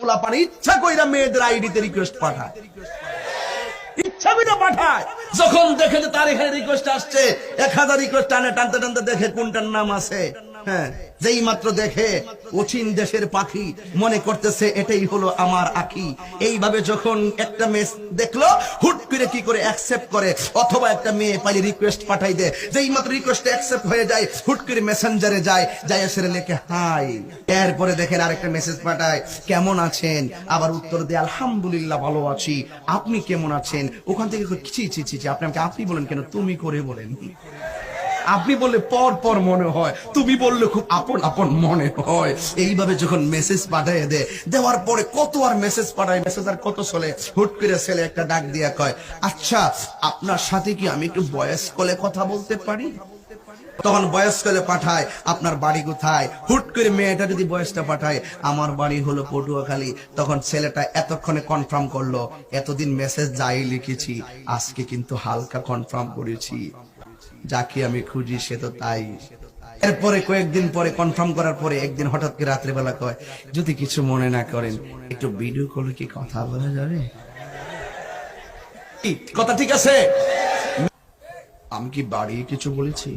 পোলাপান ইচ্ছা কইরা মেয়েদের আইডিতে রিকোয়েস্ট পাঠায়, ইচ্ছা করে পাঠায়। যখন দেখে যে তার এখানে রিকোয়েস্ট আসছে, 1000 রিকোয়েস্ট টানতে টানতে দেখে কোনটার নাম আছে। হ্যাঁ, যেই মাত্র দেখে অচিন দেশের পাখি মনে করতেছে এটাই হলো আমার আখি। এইভাবে যখন একটা মেয়ে দেখলো, হুট করে কি করে অ্যাকসেপ্ট করে, অথবা একটা মেয়ে পাইলে রিকোয়েস্ট পাঠাই দেয়, যেই মাত্র রিকোয়েস্ট অ্যাকসেপ্ট হয়ে যায়, হুট করে মেসেঞ্জারে যায়, এসে লেখে হাই। এরপরে দেখেন আরেকটা মেসেজ পাঠায়, কেমন আছেন, আবার উত্তর দেয় আলহামদুলিল্লাহ ভালো আছি, আপনি কেমন আছেন। ওখান থেকে ছি ছি ছি ছি, আপনি আমাকে আপনি বলেন কেন, তুমি করে বলেন। আপনি বললে পর পর মনে হয়, তুমি বললে খুব আপন আপন মনে হয়। এইভাবে যখন মেসেজ পাঠায় দেওয়ার পরে কত আর মেসেজ পাঠায়, মেসেজ আর কত চলে, হুট করে ছেলে একটা ডাক দিয়া কয়, আচ্ছা আপনার সাথে কি আমি একটু ভয়েস কলে কথা বলতে পারি? তখন ভয়েস কলে পাঠায়, আপনার বাড়ি কোথায়? হুট করে মেয়েটা যদি ভয়েসটা পাঠায়, আমার বাড়ি হলো পটুয়াখালী। তখন ছেলেটা এতক্ষণে কনফার্ম করলো, এতদিন মেসেজ যাই লিখেছি, আজকে কিন্তু হালকা কনফার্ম করেছি, যাকে আমি খুঁজি সে তো তাই। এরপরে কয়েকদিন পরে কনফার্ম করার পরে একদিন হঠাৎ করে রাত্রেবেলা কয়, যদি কিছু মনে না করেন একটু ভিডিও কলে কি কথা বলা যাবে? কথা ঠিক আছে? আমি কি বাড়িয়ে কিছু বলেছি?